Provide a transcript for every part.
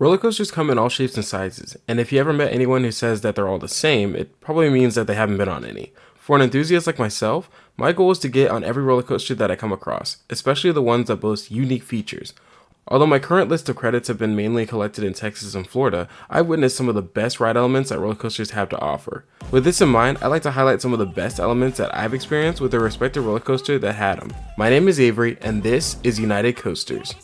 Roller coasters come in all shapes and sizes, and if you ever met anyone who says that they're all the same, it probably means that they haven't been on any. For an enthusiast like myself, my goal is to get on every roller coaster that I come across, especially the ones that boast unique features. Although my current list of credits have been mainly collected in Texas and Florida, I've witnessed some of the best ride elements that roller coasters have to offer. With this in mind, I'd like to highlight some of the best elements that I've experienced with the respective roller coaster that had them. My name is Avery, and this is United Coasters.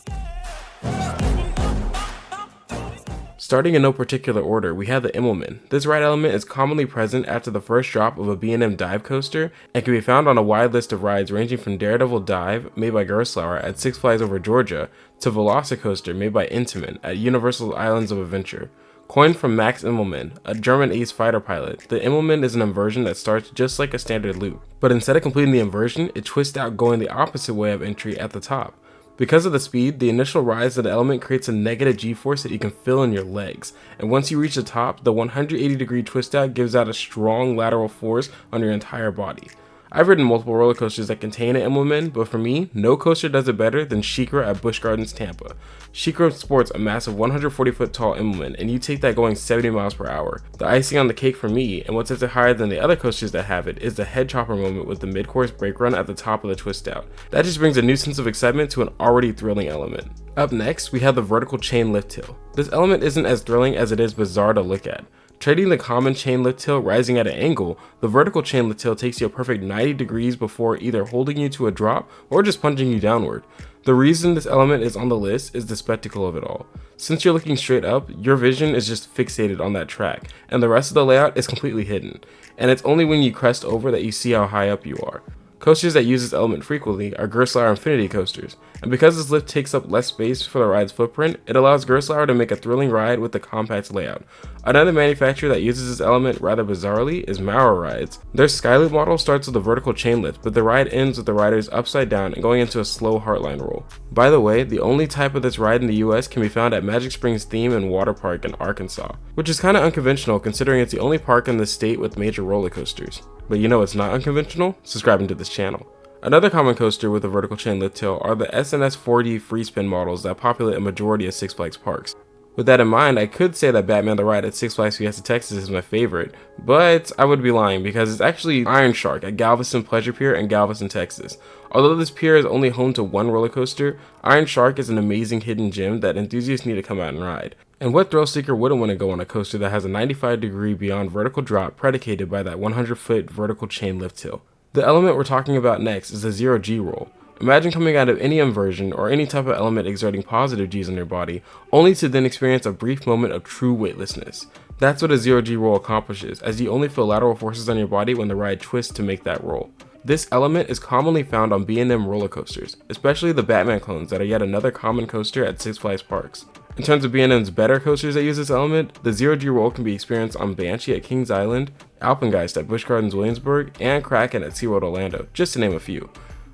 Starting in no particular order, we have the Immelman. This ride element is commonly present after the first drop of a B&M dive coaster and can be found on a wide list of rides ranging from Daredevil Dive, made by Gerstlauer at Six Flags Over Georgia, to Velocicoaster, made by Intamin at Universal Islands of Adventure. Coined from Max Immelmann, a German ace fighter pilot, the Immelmann is an inversion that starts just like a standard loop, but instead of completing the inversion, it twists out going the opposite way of entry at the top. Because of the speed, the initial rise of the element creates a negative g-force that you can feel in your legs, and once you reach the top, the 180-degree twist out gives out a strong lateral force on your entire body. I've ridden multiple roller coasters that contain an Immelmann, but for me, no coaster does it better than SheiKra at Busch Gardens, Tampa. SheiKra sports a massive 140-foot tall Immelmann, and you take that going 70 miles per hour. The icing on the cake for me, and what sets it higher than the other coasters that have it, is the head chopper moment with the mid-course brake run at the top of the twist out. That just brings a new sense of excitement to an already thrilling element. Up next, we have the vertical chain lift hill. This element isn't as thrilling as it is bizarre to look at. Trading the common chain lift hill rising at an angle, the vertical chain lift hill takes you a perfect 90 degrees before either holding you to a drop or just punching you downward. The reason this element is on the list is the spectacle of it all. Since you're looking straight up, your vision is just fixated on that track, and the rest of the layout is completely hidden, and it's only when you crest over that you see how high up you are. Coasters that use this element frequently are Gerstlauer Infinity coasters, and because this lift takes up less space for the ride's footprint, it allows Gerstlauer to make a thrilling ride with the compact layout. Another manufacturer that uses this element rather bizarrely is Maurer Rides. Their Skyloop model starts with a vertical chain lift, but the ride ends with the riders upside down and going into a slow heartline roll. By the way, the only type of this ride in the US can be found at Magic Springs Theme and Water Park in Arkansas, which is kinda unconventional considering it's the only park in the state with major roller coasters. But you know it's not unconventional? Subscribing to this channel. Another common coaster with a vertical chain lift hill are the SNS 4D Freespin models that populate a majority of Six Flags parks. With that in mind, I could say that Batman the Ride at Six Flags Fiesta Texas is my favorite, but I would be lying because it's actually Iron Shark at Galveston Pleasure Pier in Galveston, Texas. Although this pier is only home to one roller coaster, Iron Shark is an amazing hidden gem that enthusiasts need to come out and ride. And what thrill seeker wouldn't want to go on a coaster that has a 95-degree beyond vertical drop predicated by that 100-foot vertical chain lift hill? The element we're talking about next is the Zero G roll. Imagine coming out of any inversion or any type of element exerting positive G's on your body, only to then experience a brief moment of true weightlessness. That's what a Zero G roll accomplishes, as you only feel lateral forces on your body when the ride twists to make that roll. This element is commonly found on B&M roller coasters, especially the Batman clones that are yet another common coaster at Six Flags parks. In terms of B&M's better coasters that use this element, the Zero G roll can be experienced on Banshee at Kings Island, Alpengeist at Busch Gardens Williamsburg, and Kraken at SeaWorld Orlando, just to name a few.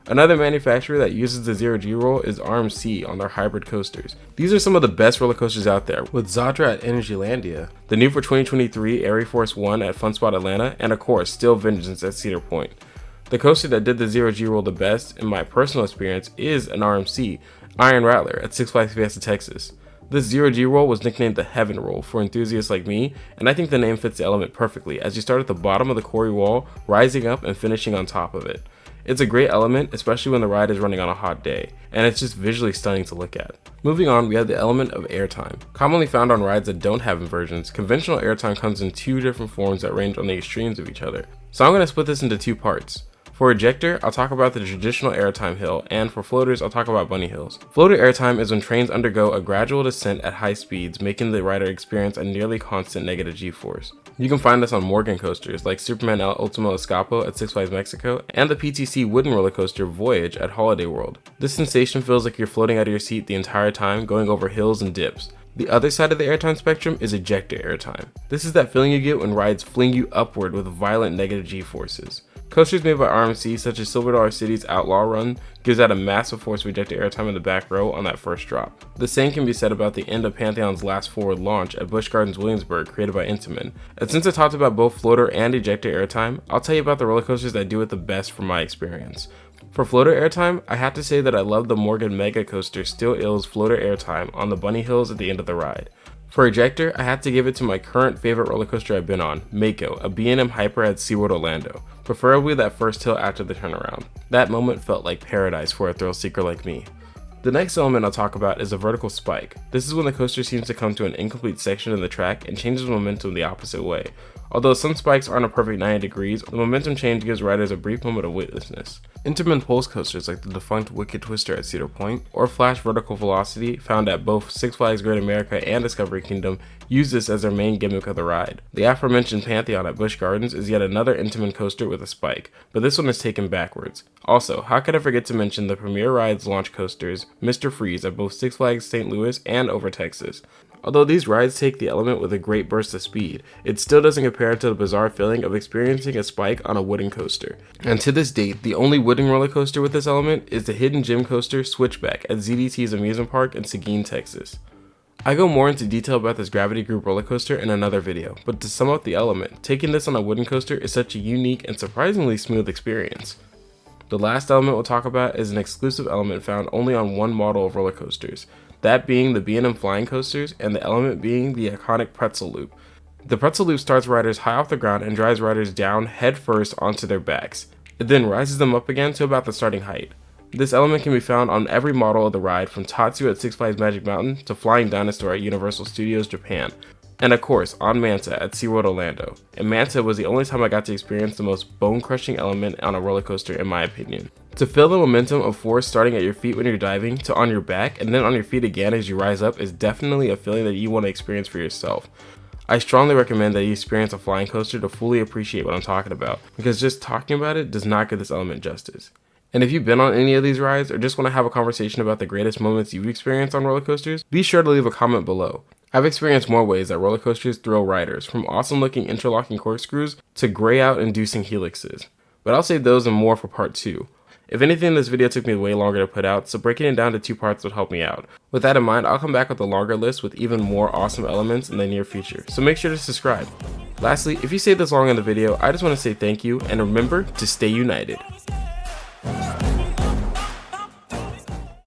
Another manufacturer that uses the Zero G roll is RMC on their hybrid coasters. These are some of the best roller coasters out there, with Zadra at Energylandia, the new for 2023 Airy Force 1 at Fun Spot Atlanta, and of course, Steel Vengeance at Cedar Point. The coaster that did the Zero G roll the best, in my personal experience, is an RMC, Iron Rattler at Six Flags Fiesta Texas. This Zero G roll was nicknamed the Heaven Roll for enthusiasts like me, and I think the name fits the element perfectly as you start at the bottom of the quarry wall, rising up and finishing on top of it. It's a great element, especially when the ride is running on a hot day, and it's just visually stunning to look at. Moving on, we have the element of airtime. Commonly found on rides that don't have inversions, conventional airtime comes in two different forms that range on the extremes of each other. So I'm going to split this into two parts. For ejector, I'll talk about the traditional airtime hill, and for floaters, I'll talk about bunny hills. Floater airtime is when trains undergo a gradual descent at high speeds, making the rider experience a nearly constant negative g-force. You can find this on Morgan coasters like Superman El Ultimo Escapo at Six Flags Mexico, and the PTC wooden roller coaster Voyage at Holiday World. This sensation feels like you're floating out of your seat the entire time, going over hills and dips. The other side of the airtime spectrum is ejector airtime. This is that feeling you get when rides fling you upward with violent negative g-forces. Coasters made by RMC, such as Silver Dollar City's Outlaw Run, gives out a massive force of ejector airtime in the back row on that first drop. The same can be said about the end of Pantheon's last forward launch at Busch Gardens Williamsburg, created by Intamin. And since I talked about both floater and ejector airtime, I'll tell you about the roller coasters that do it the best from my experience. For floater airtime, I have to say that I love the Morgan Mega Coaster Still Ill's floater airtime on the bunny hills at the end of the ride. For ejector, I had to give it to my current favorite roller coaster I've been on, Mako, a B&M Hyper at SeaWorld Orlando, preferably that first tilt after the turnaround. That moment felt like paradise for a thrill seeker like me. The next element I'll talk about is a vertical spike. This is when the coaster seems to come to an incomplete section of the track and changes momentum the opposite way. Although some spikes aren't a perfect 90 degrees, the momentum change gives riders a brief moment of weightlessness. Intamin pulse coasters like the defunct Wicked Twister at Cedar Point, or Flash Vertical Velocity found at both Six Flags Great America and Discovery Kingdom, use this as their main gimmick of the ride. The aforementioned Pantheon at Busch Gardens is yet another Intamin coaster with a spike, but this one is taken backwards. Also, how could I forget to mention the Premier Rides launch coasters, Mr. Freeze at both Six Flags St. Louis and Over Texas. Although these rides take the element with a great burst of speed, it still doesn't compare to the bizarre feeling of experiencing a spike on a wooden coaster. And to this date, the only wooden roller coaster with this element is the Hidden Gem coaster Switchback at ZDT's amusement park in Seguin, Texas. I go more into detail about this Gravity Group roller coaster in another video, but to sum up the element, taking this on a wooden coaster is such a unique and surprisingly smooth experience. The last element we'll talk about is an exclusive element found only on one model of roller coasters, that being the B&M Flying Coasters, and the element being the iconic pretzel loop. The pretzel loop starts riders high off the ground and drives riders down head first onto their backs. It then rises them up again to about the starting height. This element can be found on every model of the ride, from Tatsu at Six Flags Magic Mountain to Flying Dinosaur at Universal Studios Japan, and of course on Manta at SeaWorld Orlando. And Manta was the only time I got to experience the most bone-crushing element on a roller coaster in my opinion. To feel the momentum of force starting at your feet when you're diving, to on your back, and then on your feet again as you rise up is definitely a feeling that you want to experience for yourself. I strongly recommend that you experience a flying coaster to fully appreciate what I'm talking about, because just talking about it does not give this element justice. And if you've been on any of these rides or just want to have a conversation about the greatest moments you've experienced on roller coasters, be sure to leave a comment below. I've experienced more ways that roller coasters thrill riders, from awesome looking interlocking corkscrews to gray out inducing helixes. But I'll save those and more for part 2. If anything, this video took me way longer to put out, so breaking it down to 2 parts would help me out. With that in mind, I'll come back with a longer list with even more awesome elements in the near future, so make sure to subscribe. Lastly, if you stayed this long in the video, I just want to say thank you, and remember to stay united.